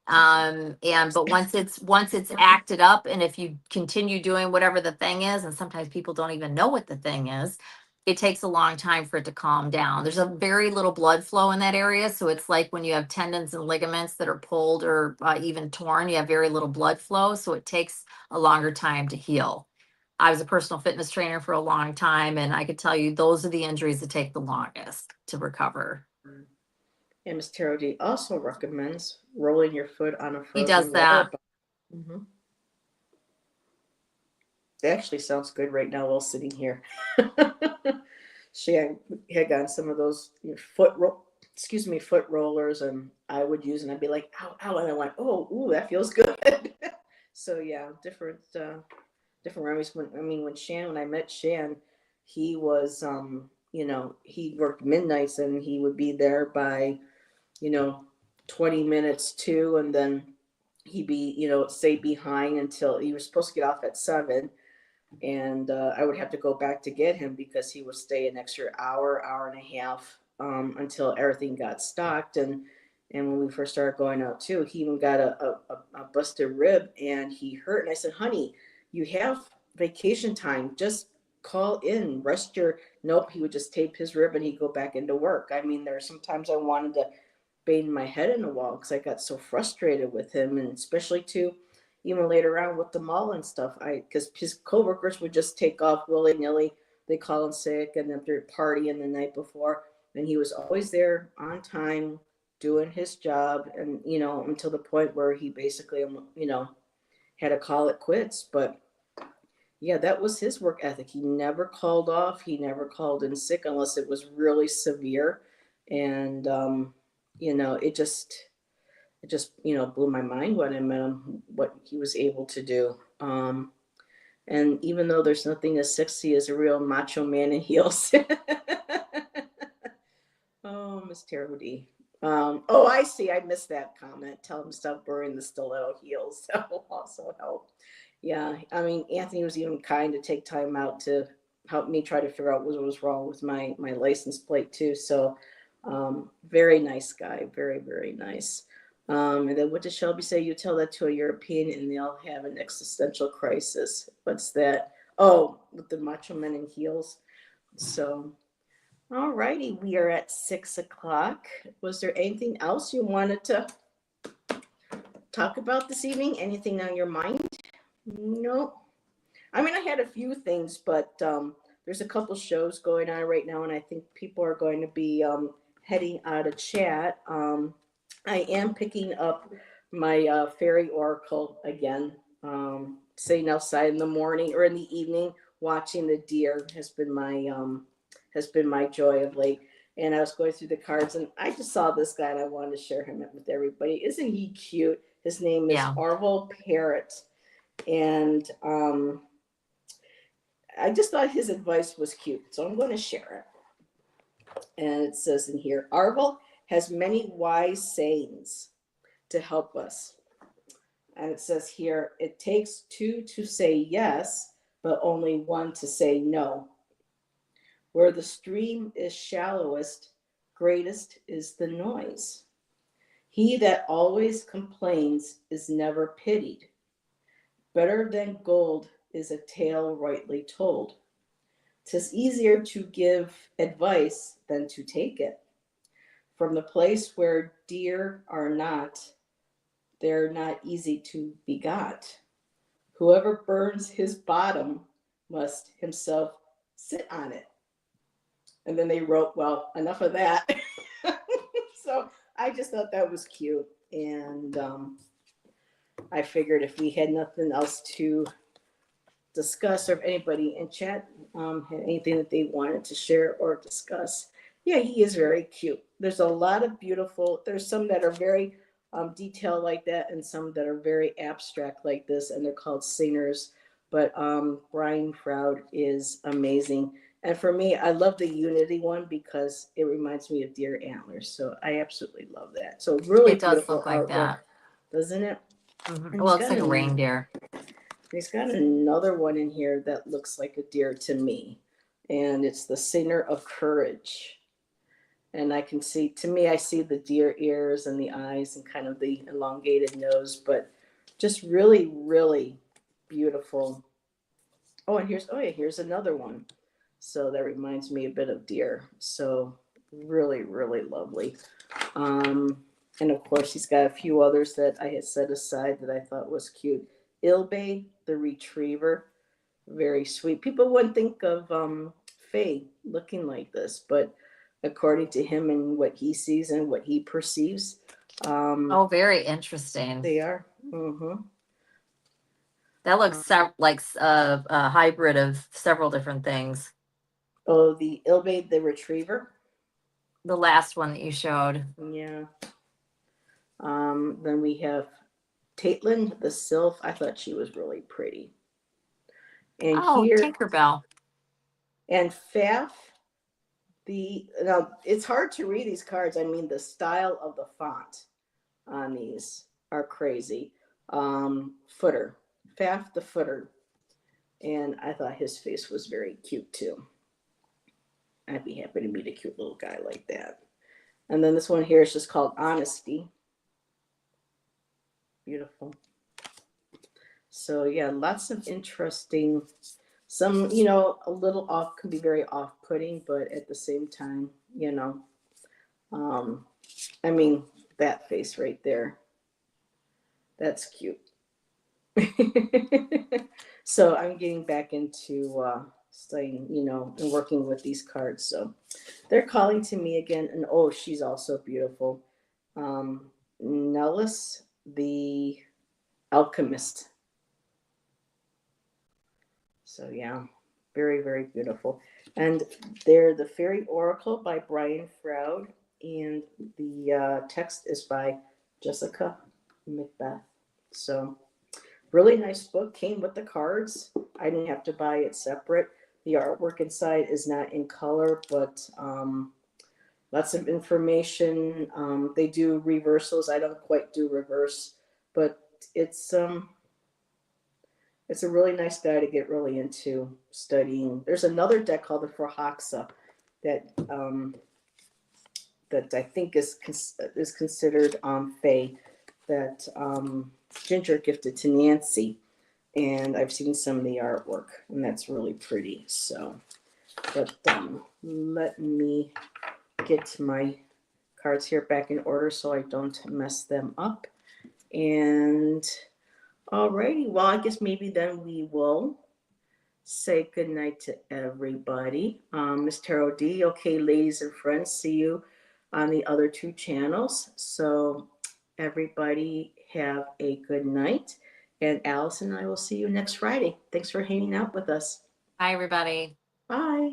S2: But once it's acted up, and if you continue doing whatever the thing is, and sometimes people don't even know what the thing is, it takes a long time for it to calm down. There's a very little blood flow in that area. So it's like when you have tendons and ligaments that are pulled or even torn, you have very little blood flow. So it takes a longer time to heal. I was a personal fitness trainer for a long time, and I could tell you those are the injuries that take the longest to recover.
S1: And Ms. Taro D also recommends rolling your foot on a frozen
S2: He does that.
S1: Mm-hmm. It actually sounds good right now while sitting here. She had gotten some of those foot rollers, and I would use, and I'd be like, ow, ow, and I went, oh, ooh, that feels good. So yeah, different remedies. When I met Shan, he was he worked midnights, and he would be there by 20 minutes too, and then he'd be stay behind until he was supposed to get off at 7, and I would have to go back to get him because he would stay an extra hour and a half until everything got stocked. And when we first started going out too, he even got a busted rib, and he hurt. And I said, honey, you have vacation time, just call in, rest your. Nope, he would just tape his rib and he'd go back into work. I mean, there are sometimes I wanted to bang my head in the wall because I got so frustrated with him, and especially too even later on with the mall and stuff. Because his coworkers would just take off willy nilly. They call him sick, and then they're partying the night before, and he was always there on time doing his job, and until the point where he basically had to call it quits. But yeah, that was his work ethic. He never called off. He never called in sick unless it was really severe, and it just blew my mind when I met him, what he was able to do. And even though there's nothing as sexy as a real macho man in heels. Oh, Miss Terody. Oh, I see. I missed that comment. Tell him to stop wearing the stiletto heels. That will also help. Yeah, I mean, Anthony was even kind to take time out to help me try to figure out what was wrong with my license plate too. So, very nice guy. Very, very nice. And then what did Shelby say? You tell that to a European and they'll have an existential crisis. What's that? Oh, with the macho men in heels. So, all righty. We are at 6:00. Was there anything else you wanted to talk about this evening? Anything on your mind? No. I mean, I had a few things, but there's a couple shows going on right now, and I think people are going to be heading out of chat. I am picking up my fairy oracle again. Sitting outside in the morning or in the evening, watching the deer has been my joy of late. And I was going through the cards, and I just saw this guy, and I wanted to share him with everybody. Isn't he cute? His name is Orville Parrott, and I just thought his advice was cute, so I'm going to share it. And it says in here, Orville has many wise sayings to help us. And it says here, it takes 2 to say yes, but only 1 to say no. Where the stream is shallowest, greatest is the noise. He that always complains is never pitied. Better than gold is a tale rightly told. 'Tis easier to give advice than to take it. From the place where deer are not, they're not easy to be got. Whoever burns his bottom must himself sit on it. And then they wrote, well, enough of that. So I just thought that was cute. And I figured if we had nothing else to discuss, or if anybody in chat had anything that they wanted to share or discuss. Yeah, he is very cute. There's a lot of beautiful, there's some that are very detail like that, and some that are very abstract like this, and they're called singers. But Brian Froud is amazing. And for me, I love the Unity one because it reminds me of deer antlers. So I absolutely love that. So really
S2: It does
S1: beautiful
S2: look like
S1: artwork,
S2: that.
S1: doesn't it?
S2: Mhm.
S1: And
S2: Well, it looks like a reindeer.
S1: he's got another one in here that looks like a deer to me. And it's the Singer of Courage. And I can see, to me, I see the deer ears and the eyes and kind of the elongated nose, but just really, really beautiful. Oh, and here's another one. So that reminds me a bit of deer. So really, really lovely. And of course, he's got a few others that I had set aside that I thought was cute. Ilbe, the retriever, very sweet. People wouldn't think of Faye looking like this, but according to him and what he sees and what he perceives,
S2: Oh, very interesting.
S1: they are. Mm-hmm.
S2: That looks like a hybrid of several different things.
S1: Oh, the Ilbe, the retriever.
S2: The last one that you showed.
S1: Yeah. Then we have Caitlin, the sylph. I thought she was really pretty. And
S2: Oh,
S1: here,
S2: Tinkerbell.
S1: and Faf, now it's hard to read these cards. I mean, the style of the font on these are crazy. Footer, Faf the footer. And I thought his face was very cute too. I'd be happy to meet a cute little guy like that. And then this one here is just called Honesty. Beautiful. So yeah, lots of interesting, some, a little off, can be very off-putting, but at the same time, I mean, that face right there, that's cute. So I'm getting back into studying, and working with these cards. So they're calling to me again, and oh, she's also beautiful. Nellis, the alchemist. So yeah, very, very beautiful. And they're the Fairy Oracle by Brian Froud, and the text is by Jessica Macbeth. So really nice book. Came with the cards. I didn't have to buy it separate. The artwork inside is not in color, but lots of information. They do reversals. I don't quite do reverse, but it's a really nice guy to get really into studying. There's another deck called the Frohaxa that that I think is considered Fae that Ginger gifted to Nancy, and I've seen some of the artwork, and that's really pretty. So, but let me get my cards here back in order so I don't mess them up. And alrighty, well, I guess maybe then we will say goodnight to everybody. Miss Tarot D, okay, ladies and friends, see you on the other two channels. So everybody have a good night. And Allyson and I will see you next Friday. Thanks for hanging out with us.
S2: Hi, everybody.
S1: Bye.